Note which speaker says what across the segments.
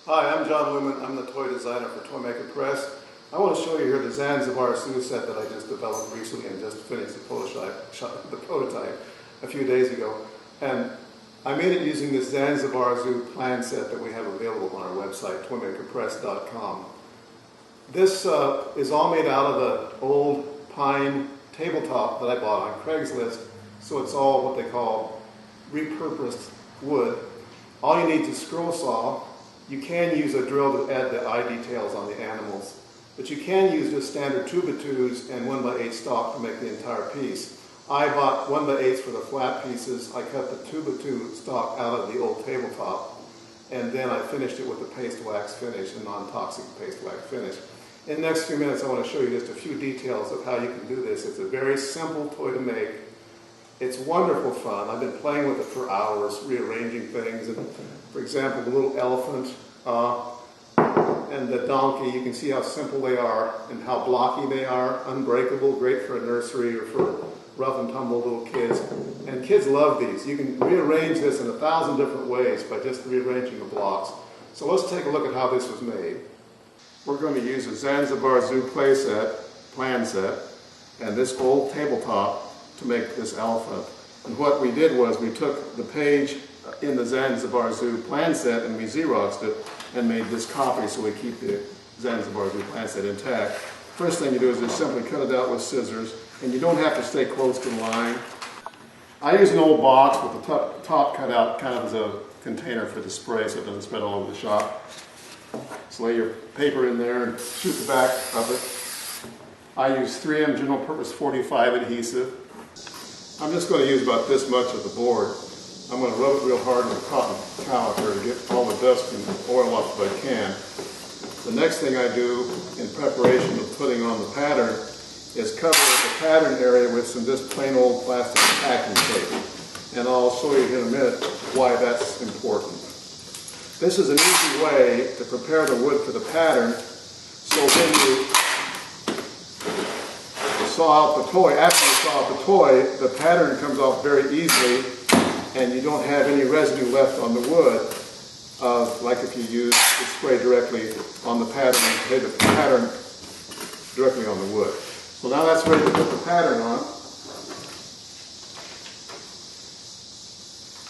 Speaker 1: Hi, I'm John Lumen. I'm the toy designer for Toy Maker Press. I want to show you here the Zanzibar Zoo set that I just developed recently and just finished the prototype a few days ago. And I made it using this Zanzibar Zoo plan set that we have available on our website, toymakerpress.com. This is all made out of the old pine tabletop that I bought on Craigslist, so it's all what they call repurposed wood. All you need is a scroll saw. You can use a drill to add the eye details on the animals, but you can use just standard 2x2s and 1x8 stock to make the entire piece. I bought 1x8s for the flat pieces. I cut the 2x2 stock out of the old tabletop, and then I finished it with a paste wax finish, a non-toxic paste wax finish. In the next few minutes I want to show you just a few details of how you can do this. It's a very simple toy to make. It's wonderful fun. I've been playing with it for hours, rearranging things. And for example, the little elephant and the donkey, you can see how simple they are and how blocky they are, unbreakable, great for a nursery or for rough and tumble little kids. And kids love these. You can rearrange this in 1,000 different ways by just rearranging the blocks. So let's take a look at how this was made. We're going to use a Zanzibar Zoo plan set, and this old tabletop to make this elephant. And what we did was we took the page in the Zanzibar Zoo plan set and we Xeroxed it and made this copy so we keep the Zanzibar Zoo plan set intact. First thing you do is just simply cut it out with scissors, and you don't have to stay close to the line. I use an old box with the top cut out kind of as a container for the spray so it doesn't spread all over the shop. So lay your paper in there and shoot the back of it. I use 3M General Purpose 45 adhesive. I'm just going to use about this much of the board. I'm going to rub it real hard in a cotton caliper to get all the dust and oil off if I can. The next thing I do in preparation of putting on the pattern is cover the pattern area with some just plain old plastic packing tape. And I'll show you in a minute why that's important. This is an easy way to prepare the wood for the pattern, so when you saw out the toy, after you saw out the toy, the pattern comes off very easily and you don't have any residue left on the wood, like if you use the spray directly on the pattern and lay the pattern directly on the wood. So now that's ready to put the pattern on.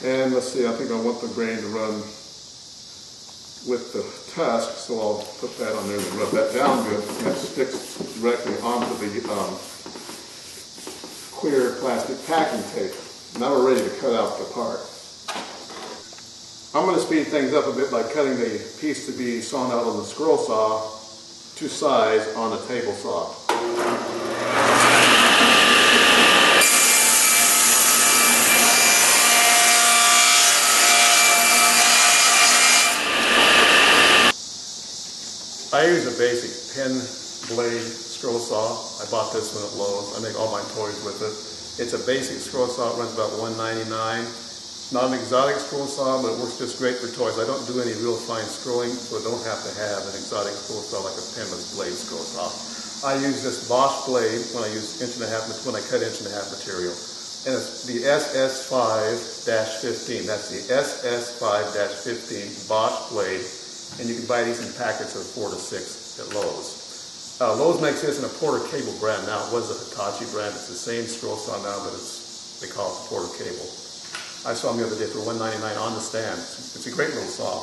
Speaker 1: And let's see, I think I want the grain to run with the tusk, so I'll put that on there and rub that down good. That sticks directly onto the clear plastic packing tape. Now we're ready to cut out the part. I'm going to speed things up a bit by cutting the piece to be sawn out on the scroll saw to size on a table saw. I use a basic pin blade scroll saw. I bought this one at Lowe's. I make all my toys with it. It's a basic scroll saw. It runs about $1.99. Not an exotic scroll saw, but it works just great for toys. I don't do any real fine scrolling, so I don't have to have an exotic scroll saw like a pinless blade scroll saw. I use this Bosch blade when I use when I cut 1.5" material. And it's the SS5-15. That's the SS5-15 Bosch blade. And you can buy these in packets of 4 to 6 at Lowe's. Lowe's makes this in a Porter Cable brand now. It was a Hitachi brand. It's the same scroll saw now, but they call it the Porter Cable. I saw them the other day for $1.99 on the stand. It's a great little saw.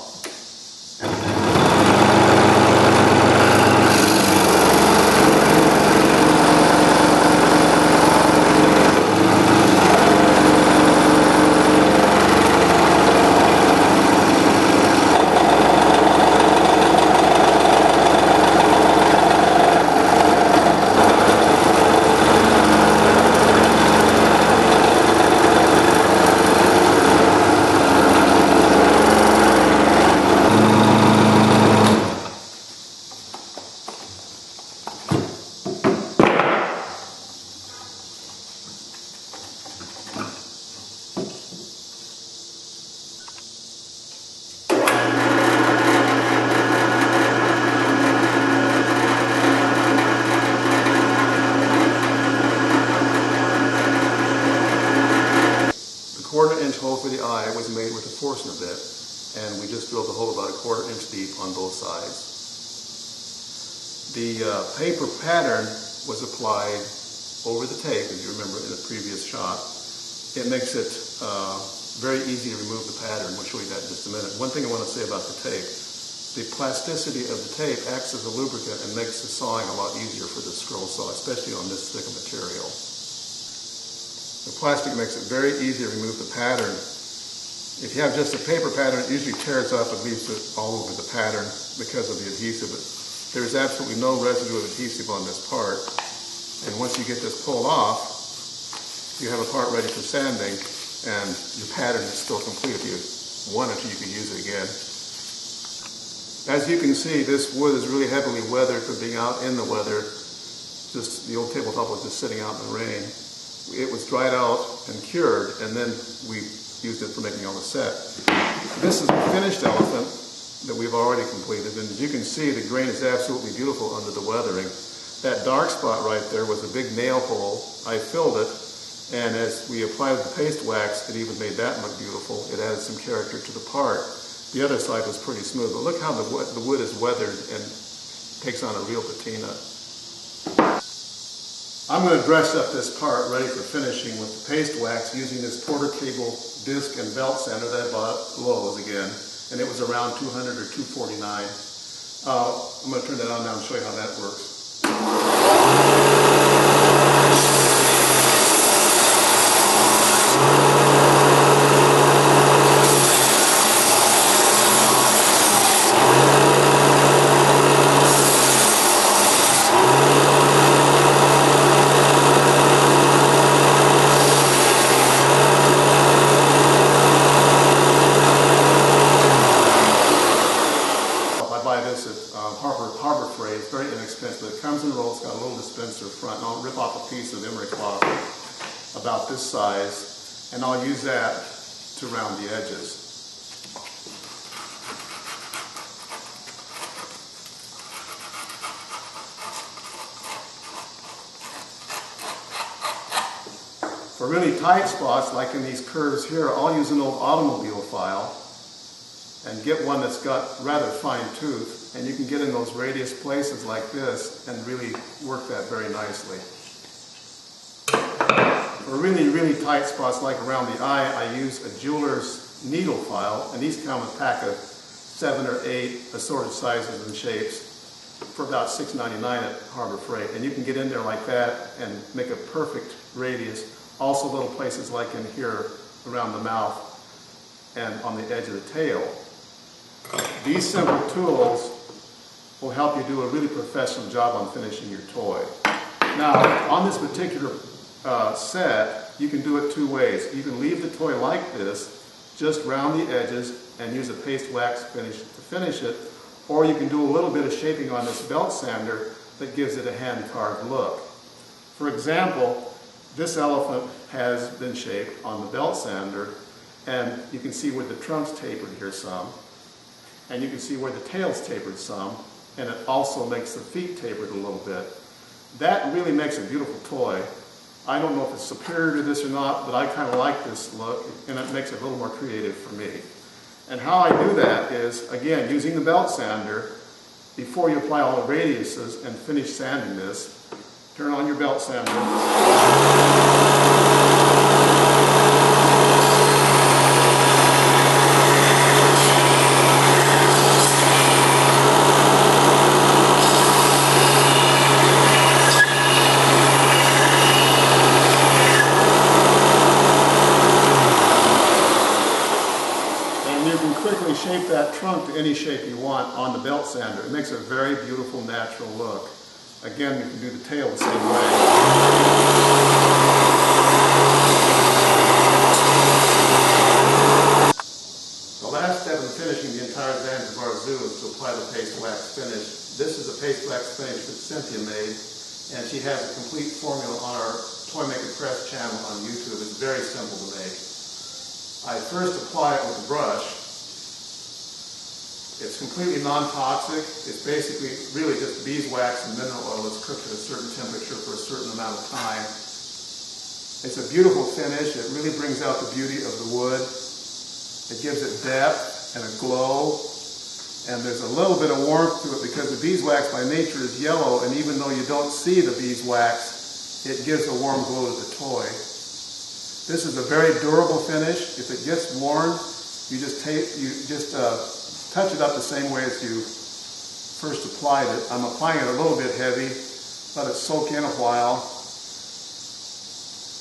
Speaker 1: Quarter-inch hole for the eye was made with a Forstner bit, and we just drilled the hole about 1/4 inch deep on both sides. The paper pattern was applied over the tape, as you remember in the previous shot. It makes it very easy to remove the pattern. We'll show you that in just a minute. One thing I want to say about the tape, the plasticity of the tape acts as a lubricant and makes the sawing a lot easier for the scroll saw, especially on this thick of material. The plastic makes it very easy to remove the pattern. If you have just a paper pattern, it usually tears up and leaves it all over the pattern because of the adhesive. But there's absolutely no residue of adhesive on this part. And once you get this pulled off, you have a part ready for sanding, and your pattern is still complete. If you wanted to, you could use it again. As you can see, this wood is really heavily weathered from being out in the weather. Just the old tabletop was just sitting out in the rain. It was dried out and cured, and then we used it for making all the set. This is a finished elephant that we've already completed, and as you can see, the grain is absolutely beautiful under the weathering. That dark spot right there was a big nail hole. I filled it, and as we applied the paste wax, it even made that look beautiful. It added some character to the part. The other side was pretty smooth, but look how the wood is weathered and takes on a real patina. I'm going to dress up this part ready for finishing with the paste wax using this Porter Cable disc and belt sander that I bought at Lowe's again, and it was around $200 or $249. I'm going to turn that on now and show you how that works. It's very inexpensive. It comes in rolls, it's got a little dispenser front, and I'll rip off a piece of emery cloth about this size, and I'll use that to round the edges. For really tight spots, like in these curves here, I'll use an old automobile file and get one that's got rather fine tooth, and you can get in those radius places like this and really work that very nicely. For really tight spots like around the eye, I use a jeweler's needle file, and these come with a pack of 7 or 8 assorted sizes and shapes for about $6.99 at Harbor Freight, and you can get in there like that and make a perfect radius. Also little places like in here around the mouth and on the edge of the tail. These simple tools will help you do a really professional job on finishing your toy. Now, on this particular set, you can do it 2 ways. You can leave the toy like this, just round the edges, and use a paste wax finish to finish it, or you can do a little bit of shaping on this belt sander that gives it a hand-carved look. For example, this elephant has been shaped on the belt sander, and you can see where the trunk's tapered here some, and you can see where the tail's tapered some, and it also makes the feet tapered a little bit. That really makes a beautiful toy. I don't know if it's superior to this or not, but I kind of like this look, and it makes it a little more creative for me. And how I do that is, again, using the belt sander, before you apply all the radiuses and finish sanding this, turn on your belt sander. Shape that trunk to any shape you want on the belt sander. It makes a very beautiful, natural look. Again, you can do the tail the same way. The last step in finishing the entire Zanzibar Zoo is to apply the paste wax finish. This is a paste wax finish that Cynthia made, and she has a complete formula on our Toy Maker Press channel on YouTube. It's very simple to make. I first apply it with a brush. It's completely non-toxic. It's basically really just beeswax and mineral oil that's cooked at a certain temperature for a certain amount of time. It's a beautiful finish. It really brings out the beauty of the wood. It gives it depth. and a glow. And there's a little bit of warmth to it because the beeswax by nature is yellow, and even though you don't see the beeswax, it gives a warm glow to the toy. This is a very durable finish. If it gets worn, you just touch it up the same way as you first applied it. I'm applying it a little bit heavy, let it soak in a while.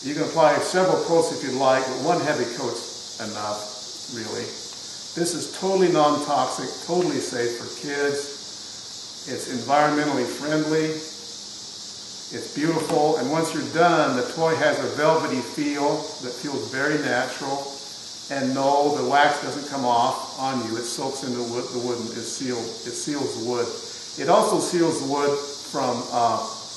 Speaker 1: You can apply several coats if you'd like, but one heavy coat's enough, really. This is totally non-toxic, totally safe for kids. It's environmentally friendly. It's beautiful, and once you're done, the toy has a velvety feel that feels very natural. And no, the wax doesn't come off on you. It soaks into the wood and is sealed. It seals the wood. It also seals the wood from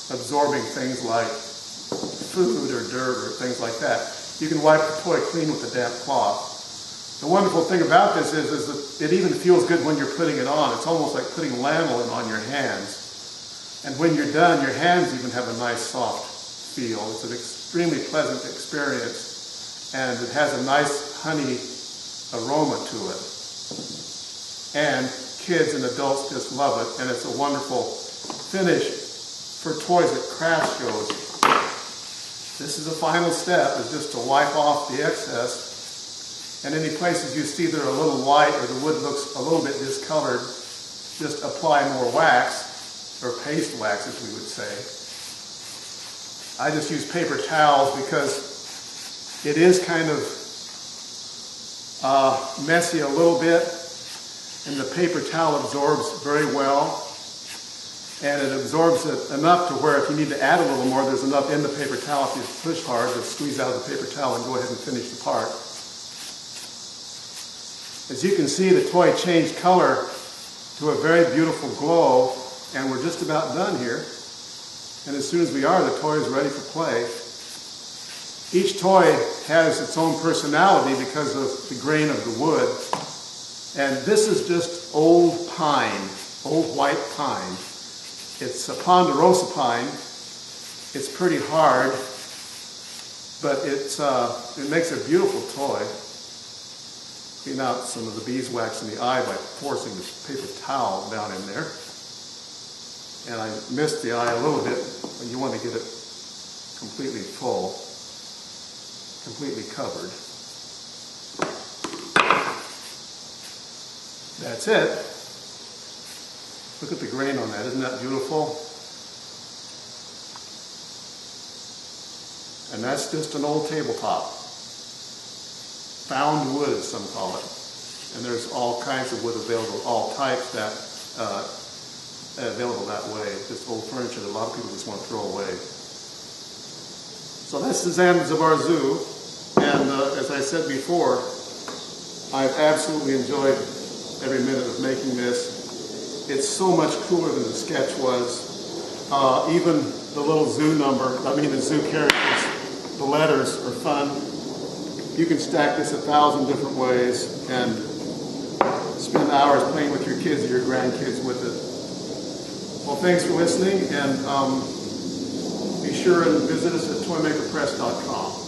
Speaker 1: absorbing things like food or dirt or things like that. You can wipe the toy clean with a damp cloth. The wonderful thing about this is that it even feels good when you're putting it on. It's almost like putting lanolin on your hands. And when you're done, your hands even have a nice soft feel. It's an extremely pleasant experience, and it has a nice honey aroma to it. And kids and adults just love it, and it's a wonderful finish for toys at craft shows. This is the final step, is just to wipe off the excess. And any places you see they're a little white or the wood looks a little bit discolored, just apply more wax, or paste wax as we would say. I just use paper towels because it is kind of messy a little bit, and the paper towel absorbs very well. And it absorbs it enough to where if you need to add a little more, there's enough in the paper towel if you push hard to squeeze out of the paper towel and go ahead and finish the part. As you can see, the toy changed color to a very beautiful glow, and we're just about done here. And as soon as we are, the toy is ready for play. Each toy has its own personality because of the grain of the wood. And this is just old pine, old white pine. It's a ponderosa pine. It's pretty hard, but it makes a beautiful toy. Clean out some of the beeswax in the eye by forcing this paper towel down in there. And I missed the eye a little bit, but you want to get it completely full, completely covered. That's it. Look at the grain on that, isn't that beautiful? And that's just an old tabletop. Found wood, as some call it. And there's all kinds of wood available, all types that available that way. Just old furniture that a lot of people just want to throw away. So that's the Zanzibar Zoo, and as I said before, I've absolutely enjoyed every minute of making this. It's so much cooler than the sketch was. Even the little zoo the zoo characters, the letters are fun. You can stack this 1,000 different ways and spend hours playing with your kids or your grandkids with it. Well, thanks for listening, and be sure and visit us at toymakerpress.com.